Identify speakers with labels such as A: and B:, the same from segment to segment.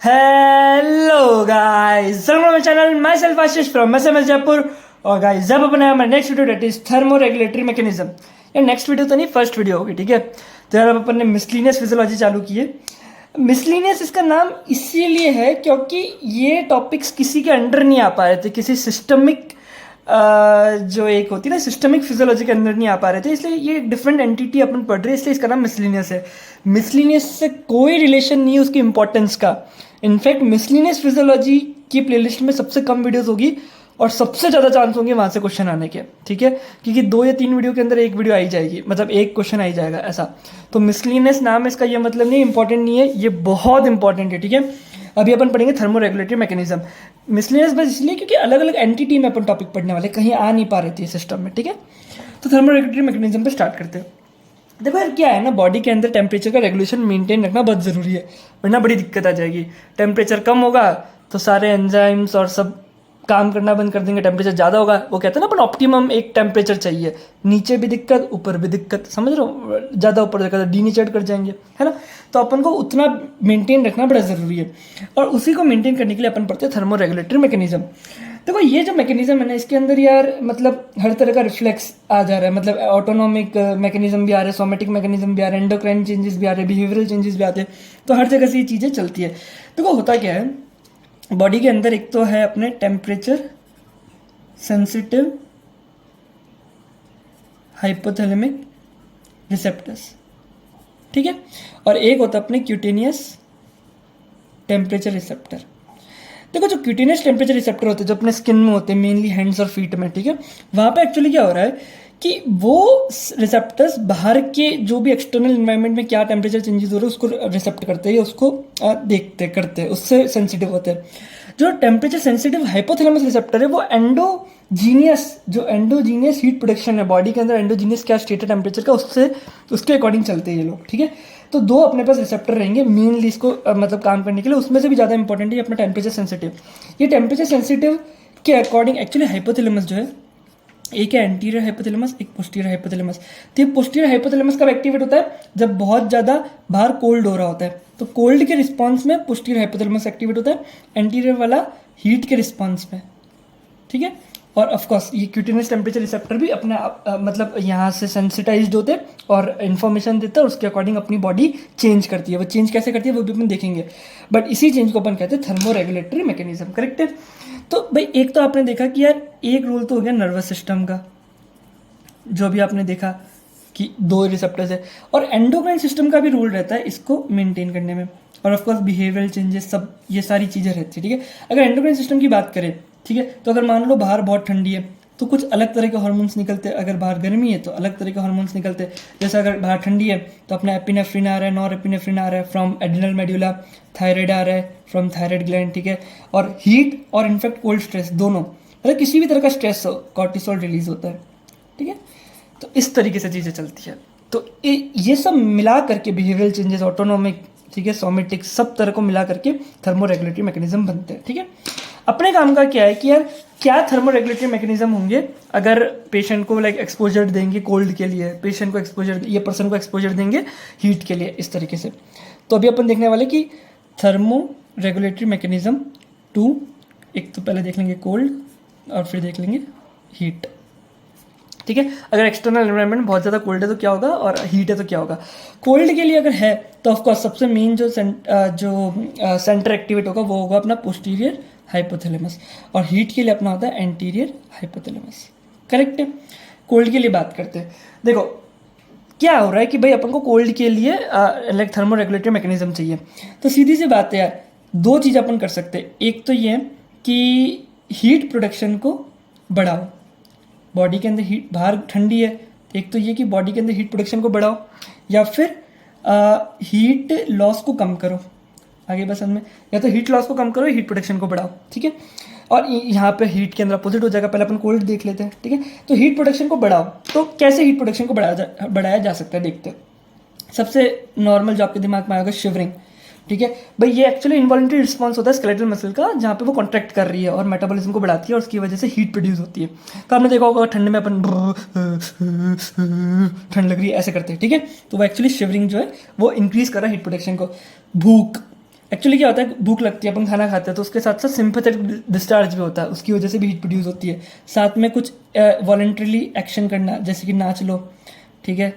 A: Hello guys, welcome my channel. Myself Ashish from SMS Jaipur. और guys, जब अपन हमारा next video that is thermo regulatory mechanism. ये next video तो नहीं, फर्स्ट वीडियो होगी, ठीक है। तो यार अब अपन ने मिसलिनियस फिजियोलॉजी चालू की है। मिसलिनियस इसका नाम इसीलिए है क्योंकि ये टॉपिक्स किसी के अंडर नहीं आ पा रहे थे, किसी सिस्टमिक जो एक होती है ना सिस्टमिक फिजियोलॉजी के अंदर नहीं आ पा रहे थे, इसलिए ये डिफरेंट एंटिटी अपन पढ़ रहे हैं, इसलिए इसका नाम मिसलिनियस है। मिसलिनियस से कोई रिलेशन नहीं है उसकी इंपॉर्टेंस का। इनफैक्ट मिसलिनियस फिजियोलॉजी की प्लेलिस्ट में सबसे कम वीडियोस होगी और सबसे ज़्यादा चांस होंगे वहाँ से क्वेश्चन आने के, ठीक है। क्योंकि 2 या 3 वीडियो के अंदर एक वीडियो आई जाएगी, मतलब एक क्वेश्चन आई जाएगा ऐसा। तो मिसलिनियस नाम है इसका, ये मतलब नहीं इंपॉर्टेंट नहीं है, ये बहुत इंपॉर्टेंट है, ठीक है। अभी अपन पढ़ेंगे थर्मो रेगुलेटरी मैकेनिज्म। मिसलिनियस बस इसलिए क्योंकि अलग अलग एंटिटी में अपन टॉपिक पढ़ने वाले, कहीं आ नहीं पा रहे थे सिस्टम में, ठीक है। तो थर्मो रेगुलेटरी मैकेनिज्म पे स्टार्ट करते हैं। देखो यार, क्या है ना, बॉडी के अंदर टेम्परेचर का रेगुलेशन मेंटेन रखना बहुत ज़रूरी है, वरना बड़ी दिक्कत आ जाएगी। टेम्परेचर कम होगा तो सारे एंजाइम्स और सब काम करना बंद कर देंगे। टेम्परेचर ज़्यादा होगा, वो कहते हैं ना अपन ऑप्टिमम एक टेम्परेचर चाहिए, नीचे भी दिक्कत ऊपर भी दिक्कत, समझ रहे हो। ज़्यादा ऊपर जाकर डीनेचर्ड कर जाएंगे, है ना। तो अपन को उतना मेंटेन रखना बड़ा ज़रूरी है, और उसी को मेंटेन करने के लिए अपन पढ़ते हैं थर्मो रेगुलेटरी मैकेनिज्म। देखो ये जो मैकेनिज्म है ना, इसके अंदर यार मतलब हर तरह का रिफ्लेक्स आ जा रहा है, मतलब ऑटोनॉमिक मैकेनिज्म भी आ रहे हैं, सोमेटिक मैकेनिज्म भी आ रहे हैं, एंडोक्राइन चेंजेस भी आ रहे हैं, बिहेवियरल चेंजेस भी आते हैं। तो हर जगह से ये चीज़ें चलती है। देखो होता क्या है, बॉडी के अंदर एक तो है अपने टेम्परेचर सेंसिटिव हाइपोथैलेमिक रिसेप्टर्स, ठीक है, और एक होता है अपने क्यूटेनियस टेम्परेचर रिसेप्टर। देखो जो क्यूटेनियस टेम्परेचर रिसेप्टर होते हैं, जो अपने स्किन में होते हैं, मेनली हैंड्स और फीट में, ठीक है। वहाँ पे एक्चुअली क्या हो रहा है कि वो रिसेप्टर्स बाहर के जो भी एक्सटर्नल इन्वायरमेंट में क्या टेम्परेचर चेंजेस हो रहे हैं उसको रिसेप्ट करते हैं, उसको देखते करते हैं, उससे सेंसिटिव होते हैं। जो टेम्परेचर सेंसिटिव हाइपोथैलेमस रिसेप्टर है वो एंडोजीनियस, जो एंडोजीनियस हीट प्रोडक्शन है बॉडी के अंदर, एंडोजीनियस क्या स्टेट है टेम्परेचर का, उससे उसके अकॉर्डिंग चलते हैं ये लोग, ठीक है। तो 2 अपने पास रिसेप्टर रहेंगे मेनली इसको मतलब काम करने के लिए। उसमें से भी ज़्यादा इंपॉर्टेंट है अपना टेम्परेचर सेंसिटिव। ये टेम्परेचर सेंसिटिव के अकॉर्डिंग एक्चुअली हाइपोथैलेमस जो है, एक है एंटीरियर हाइपोथैलेमस, एक पोस्टीरियर हाइपोथैलेमस। तो ये पोस्टीरियर हाइपोथैलेमस कब एक्टिवेट होता है, जब बहुत ज़्यादा बाहर कोल्ड हो रहा होता है, तो कोल्ड के रिस्पॉन्स में पोस्टीरियर हाइपोथैलेमस एक्टिवेट होता है, एंटीरियर वाला हीट के रिस्पॉन्स में, ठीक है। और ऑफ कोर्स ये क्यूटेनियस टेम्परेचर रिसेप्टर भी अपने मतलब यहाँ से सेंसिटाइज्ड होते हैं और इन्फॉर्मेशन देते हैं, और उसके अकॉर्डिंग अपनी बॉडी चेंज करती है। वो चेंज कैसे करती है वो भी अपन देखेंगे, बट इसी चेंज को अपन कहते हैं थर्मो रेगुलेटरी मैकेनिज्म, करेक्ट है। तो भाई एक तो आपने देखा कि यार एक रूल तो हो गया नर्वस सिस्टम का, जो भी आपने देखा कि 2 रिसेप्टर्स है, और एंडोक्राइन सिस्टम का भी रोल रहता है इसको मेंटेन करने में, और ऑफ कोर्स बिहेवियरल चेंजेस, सब ये सारी चीज़ें रहती है, ठीक है। अगर एंडोक्राइन सिस्टम की बात करें, ठीक है, तो अगर मान लो बाहर बहुत ठंडी है तो कुछ अलग तरह के हार्मोन्स निकलते हैं, अगर बाहर गर्मी है तो अलग तरह के हार्मोन्स निकलते हैं। जैसे अगर बाहर ठंडी है तो अपना एपिनेफ्रिन आ रहा है, नॉर एपिनेफ्रिन आ रहा है फ्रॉम एड्रिनल मेड्यूला, थायराइड आ रहा है फ्रॉम थायराइड ग्लैंड, ठीक है। और हीट और इनफैक्ट कोल्ड स्ट्रेस दोनों, अगर किसी भी तरह का स्ट्रेस हो, कॉर्टिसोल रिलीज होता है, ठीक है। तो इस तरीके से चीज़ें चलती है। तो ये सब मिला करके बिहेवियरल चेंजेस, ऑटोनॉमिक, ठीक है, सोमेटिक, सब तरह को मिला करके थर्मो रेगुलेटरी मैकेनिज्म बनते हैं, ठीक है। अपने काम का क्या है कि यार क्या थर्मो रेगुलेटरी मैकेनिज्म होंगे अगर पेशेंट को लाइक एक्सपोजर देंगे कोल्ड के लिए, पेशेंट को एक्सपोजर, ये पर्सन को एक्सपोजर देंगे हीट के लिए, इस तरीके से। तो अभी अपन देखने वाले कि थर्मो रेगुलेटरी मैकेनिज्म 2, एक तो पहले देख लेंगे कोल्ड और फिर देख लेंगे हीट, ठीक है। अगर एक्सटर्नल एनवायरनमेंट बहुत ज़्यादा कोल्ड है तो क्या होगा, और हीट है तो क्या होगा। कोल्ड के लिए अगर है तो ऑफकोर्स सबसे मेन जो सेंटर एक्टिवेट होगा वो होगा अपना पोस्टीरियर हाइपोथैलेमस, और हीट के लिए अपना होता है एंटीरियर हाइपोथैलेमस, करेक्ट है। कोल्ड के लिए बात करते हैं। देखो क्या हो रहा है कि भाई अपन को कोल्ड के लिए लाइक थर्मो रेगुलेटरी मैकेनिज्म चाहिए, तो सीधी सी बात है यार, 2 चीज़ अपन कर सकते हैं। एक तो ये कि हीट प्रोडक्शन को बढ़ाओ, बॉडी के अंदर हीट, बाहर ठंडी है, एक तो ये कि बॉडी के अंदर हीट प्रोडक्शन को बढ़ाओ, या फिर हीट लॉस को कम करो, आगे बस में, या तो हीट लॉस को कम करो, हीट प्रोडक्शन को बढ़ाओ, ठीक है। और यहाँ पे हीट के अंदर अपोजिट हो जाएगा, पहले अपन कोल्ड देख लेते हैं, ठीक है। तो हीट प्रोडक्शन को बढ़ाओ, तो कैसे हीट प्रोडक्शन को बढ़ाया जा सकता है, देखते हैं। सबसे नॉर्मल जो आपके दिमाग में आएगा शिवरिंग, ठीक है भाई। ये एक्चुअली इन्वॉल्यूंटरी रिस्पॉन्स होता है स्केलेटल मसल का, जहाँ पे वो कॉन्ट्रैक्ट कर रही है और मेटाबॉलिज्म को बढ़ाती है, और उसकी वजह से हीट प्रोड्यूस होती है। तो आपने देखा होगा ठंड में अपन ठंड लग रही है ऐसे करते हैं, ठीक है। तो वो एक्चुअली शिवरिंग जो है वो इंक्रीज कर रहा है हीट प्रोडक्शन को। भूख, एक्चुअली क्या होता है, भूख लगती है, अपन खाना खाते हैं, तो उसके साथ साथ सिंपैथेटिक डिस्चार्ज भी होता है, उसकी वजह से भी हीट प्रोड्यूस होती है। साथ में कुछ वॉलंटरीली एक्शन करना, जैसे कि नाच लो, ठीक है।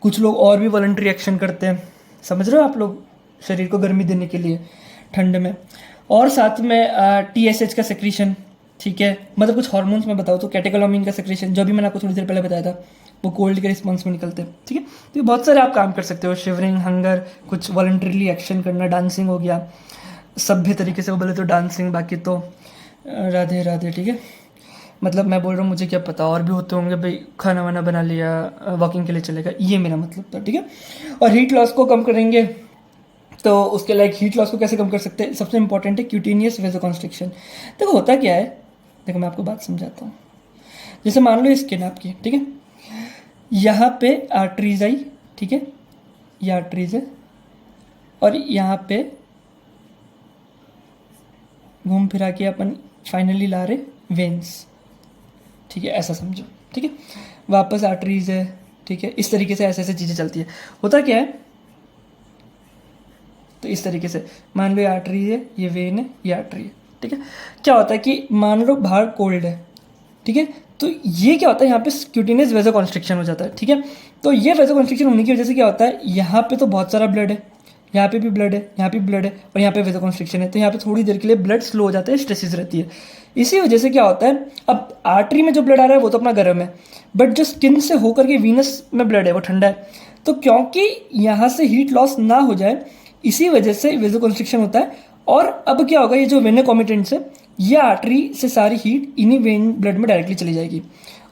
A: कुछ लोग और भी वॉलंटरी एक्शन करते हैं, समझ रहे हो आप लोग, शरीर को गर्मी देने के लिए ठंड में। और साथ में TSH का सेक्रीशन, ठीक है, मतलब कुछ हार्मोन्स में बताओ तो कैटेकोलामिन का सेक्रेशन, जो भी मैंने आपको थोड़ी देर पहले बताया था, वो कोल्ड के रिस्पॉन्स में निकलते हैं, ठीक है। तो ये बहुत सारे आप काम कर सकते हो, शिवरिंग, हंगर, कुछ वॉलंटरीली एक्शन करना, डांसिंग हो गया, सभ्य तरीके से वो बोले तो डांसिंग, बाकी तो राधे राधे, ठीक है। मतलब मैं बोल रहा हूँ, मुझे क्या पता और भी होते होंगे भाई, खाना वाना बना लिया, वॉकिंग के लिए चलेगा, ये मेरा मतलब था, ठीक है। और हीट लॉस को कम करेंगे तो उसके लाइक हीट लॉस को कैसे कम कर सकते हैं, सबसे इंपॉर्टेंट है क्यूटेनियस वेसोकंस्ट्रिक्शन। देखो होता क्या है, देखो मैं आपको बात समझाता हूँ। जैसे मान लो स्किन आपकी, ठीक है, यहाँ पे आर्टरीज आई, ठीक है, ये आर्टरीज है, और यहाँ पे घूम फिरा के अपन फाइनली ला रहे वेन्स, ठीक है, ऐसा समझो, ठीक है। वापस आर्टरीज है, ठीक है, इस तरीके से ऐसे ऐसे चीज़ें चलती है। होता क्या है, तो इस तरीके से मान लो ये आर्टरी है, ये वेन है, ये आर्टरी है, ठीक है। क्या होता है कि मान लो बाहर कोल्ड है, ठीक है, तो ये क्या होता है, यहाँ पे क्यूटेनियस वेसोकंस्ट्रिक्शन हो जाता है, ठीक है। तो ये वेसोकंस्ट्रिक्शन होने की वजह से क्या होता है, यहाँ पे तो बहुत सारा ब्लड है, यहाँ पे भी ब्लड है, यहाँ पे भी ब्लड है, और यहाँ पे वेसोकंस्ट्रिक्शन है, तो यहाँ पे थोड़ी देर के लिए ब्लड स्लो हो जाता है, स्ट्रेसिस रहती है। इसी वजह से क्या होता है, अब आर्टरी में जो ब्लड आ रहा है वो तो अपना गर्म है, बट जो स्किन से होकर के वीनस में ब्लड है वो ठंडा है। तो क्योंकि यहाँ से हीट लॉस ना हो जाए, इसी वजह से वेसोकंस्ट्रिक्शन होता है। और अब क्या होगा, ये जो वेन कॉमिटेंट्स है, ये आर्टरी से सारी हीट इन्हीं वेन ब्लड में डायरेक्टली चली जाएगी,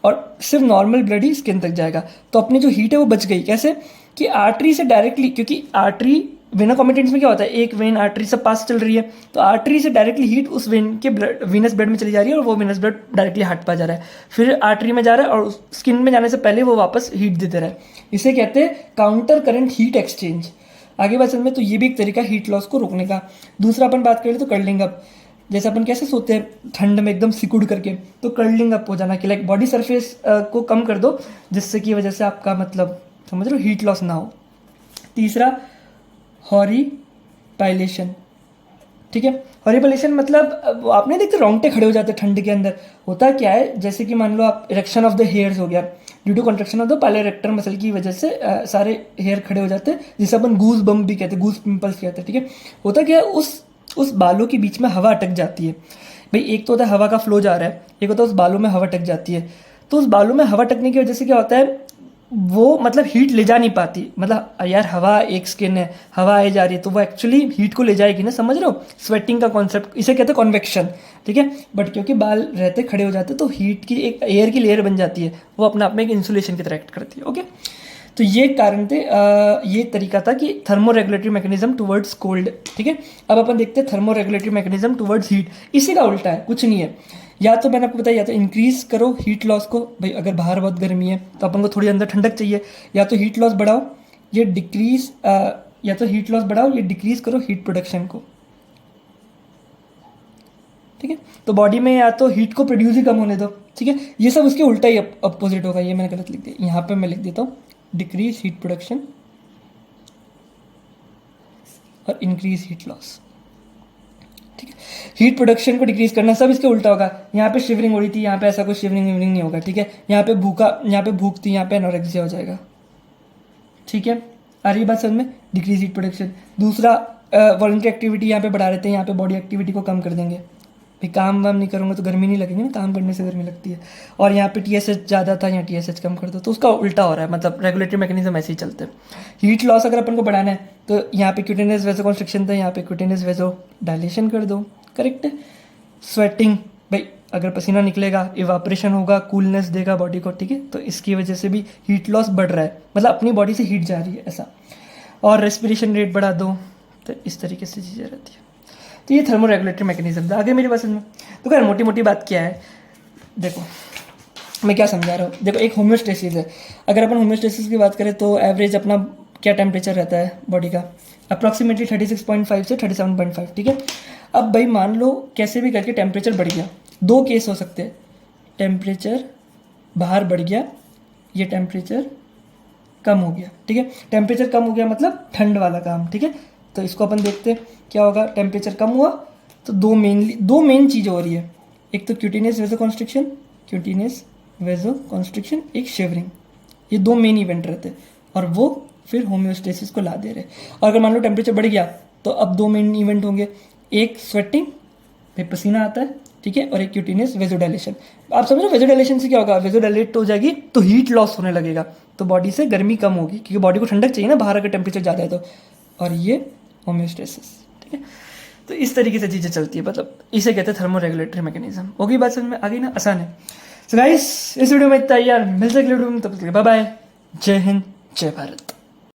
A: और सिर्फ नॉर्मल ब्लड ही स्किन तक जाएगा। तो अपनी जो हीट है वो बच गई। कैसे कि आर्टरी से डायरेक्टली, क्योंकि आर्टरी वेना कॉमिटेंट्स में क्या होता है, एक वेन आर्टरी से पास चल रही है, तो आर्टरी से डायरेक्टली हीट उस वेन के ब्लड, वीनस ब्लड में चली जा रही है, और वो वीनस ब्लड डायरेक्टली हार्ट पर जा रहा है, फिर आर्टरी में जा रहा है, और स्किन में जाने से पहले वो वापस हीट देते रहे। इसे कहते हैं काउंटर करंट हीट एक्सचेंज। आगे बात समझ में, तो ये भी एक तरीका हीट लॉस को रोकने का। दूसरा अपन बात करें तो कर्लिंग अप, जैसे अपन कैसे सोते हैं ठंड में एकदम सिकुड़ करके, तो कर्लिंग अप हो जाना, कि लाइक बॉडी सरफेस को कम कर दो, जिससे की वजह से आपका मतलब समझ लो हीट लॉस ना हो। तीसरा हॉरिपाइलेशन, ठीक है। हॉरिपाइलेशन मतलब आपने देखते रोंगटे खड़े हो जाते हैं ठंड के अंदर। होता क्या है, जैसे कि मान लो आप इरेक्शन ऑफ द हेयर्स हो गया, due to contraction of the piloerector muscle की वजह से सारे हेयर खड़े हो जाते हैं, जिसे अपन गूज बम्प भी कहते हैं, गूज पिंपल्स कहते हैं, ठीक है। होता क्या है, उस बालों के बीच में हवा अटक जाती है। भाई एक तो होता है हवा का फ्लो जा रहा है, एक होता है उस बालों में हवा अटक जाती है। तो उस बालों में हवा अटकने की वजह से क्या होता है, वो मतलब हीट ले जा नहीं पाती। मतलब यार हवा एक स्किन है, हवा आई जा रही है, तो वो एक्चुअली हीट को ले जाएगी ना, समझ रहे हो, स्वेटिंग का कॉन्सेप्ट, इसे कहते हैं कॉन्वेक्शन, ठीक है। बट क्योंकि बाल रहते खड़े हो जाते, तो हीट की एक एयर की लेयर बन जाती है, वो अपने आप में एक इंसुलेशन की तरह एक्ट करती है, ओके। तो ये कारण थे, ये तरीका था कि thermo regulatory mechanism towards cold, ठीक है। अब अपन देखते हैं thermo regulatory mechanism towards heat. इसी का उल्टा है, कुछ नहीं है। या तो मैंने आपको बताया, या तो इंक्रीज करो हीट लॉस को, भाई अगर बाहर बहुत गर्मी है तो अपन को थोड़ी अंदर ठंडक चाहिए, या तो हीट लॉस बढ़ाओ, ये डिक्रीज, या तो हीट लॉस बढ़ाओ, ये डिक्रीज करो हीट प्रोडक्शन को, ठीक है। तो बॉडी में या तो हीट को प्रोड्यूस ही कम होने दो, ठीक है। ये सब उसके उल्टा ही अपोजिट होगा, ये मैंने गलत लिख दिया, यहाँ पे मैं लिख देता हूँ डिक्रीज हीट प्रोडक्शन और इंक्रीज हीट लॉस, ठीक है। हीट प्रोडक्शन को डिक्रीज करना, सब इसके उल्टा होगा। यहाँ पे शिवरिंग हो रही थी, यहाँ पे ऐसा कोई शिवरिंग विवरिंग नहीं होगा, ठीक है। यहाँ पे भूख थी, यहाँ पे एनोरेक्सिया हो जाएगा, ठीक है। आ रही बात समझ में, डिक्रीज हीट प्रोडक्शन। दूसरा वॉलंटरी एक्टिविटी यहाँ पे बढ़ा रहे थे, यहाँ पे बॉडी एक्टिविटी को कम कर देंगे, भाई काम वाम नहीं करूँगा तो गर्मी नहीं लगेगी ना, काम करने से गर्मी लगती है। और यहाँ पे TSH ज़्यादा था, यहाँ TSH कम कर दो, तो उसका उल्टा हो रहा है, मतलब रेगुलेटरी मैकेनिज्म ऐसे ही चलते हैं। हीट लॉस अगर अपन को बढ़ाना है तो यहाँ पे क्यूटेनियस वेसोकंस्ट्रिक्शन था, यहाँ पे क्यूटेनियस वेसो डायलेशन कर दो, करेक्ट है। स्वेटिंग, भाई अगर पसीना निकलेगा, इवापोरेशन होगा, कूलनेस देगा बॉडी को, ठीक है, तो इसकी वजह से भी हीट लॉस बढ़ रहा है, मतलब अपनी बॉडी से हीट जा रही है ऐसा। और रेस्पिरेशन रेट बढ़ा दो, तो इस तरीके से चीज़ें रहती है। तो ये थर्मो रेगुलेटरी मैकेनिज्म था। आगे मेरी बात समझ, तो खैर मोटी मोटी बात क्या है, देखो मैं क्या समझा रहा हूँ। देखो एक होम्योस्टेसिस है, अगर अपन होम्योस्टेसिस की बात करें तो एवरेज अपना क्या टेम्परेचर रहता है बॉडी का, अप्रॉक्सीमेटली 36.5 से 37.5, ठीक है। अब भाई मान लो कैसे भी करके टेम्परेचर बढ़ गया, दो केस हो सकते हैं, टेम्परेचर बाहर बढ़ गया, ये टेम्परेचर कम हो गया, ठीक है। टेम्परेचर कम हो गया मतलब ठंड वाला काम, ठीक है। तो इसको अपन देखते हैं क्या होगा। टेम्परेचर कम हुआ तो दो मेन चीज़ें हो रही है, एक तो क्यूटेनियस वेजो कॉन्स्ट्रिक्शन, एक शिवरिंग। ये दो मेन इवेंट रहते हैं और वो फिर होम्योस्टेसिस को ला दे रहे। और अगर मान लो टेम्परेचर बढ़ गया तो अब दो मेन इवेंट होंगे, एक स्वेटिंग फिर पसीना आता है, ठीक है, और एक क्यूटेनियस वेजोडाइलेशन। आप समझो वेजोडाइलेशन से क्या होगा, वेजोडाइलेट हो जाएगी तो हीट लॉस होने लगेगा, तो बॉडी से गर्मी कम होगी क्योंकि बॉडी को ठंडक चाहिए ना बाहर अगर टेम्परेचर ज़्यादा है तो। और ये होम्योस्टेसिस, ठीक है। तो इस तरीके से चीज़ें चलती है, मतलब इसे कहते हैं थर्मो रेगुलेटरी मैकेनिज्म। होगी बात समझ में, आ गई ना, आसान है। सो गाइस इस वीडियो में इतना ही यार, मिलते अगले वीडियो में, तब तक बाय बाय, जय हिंद जय भारत।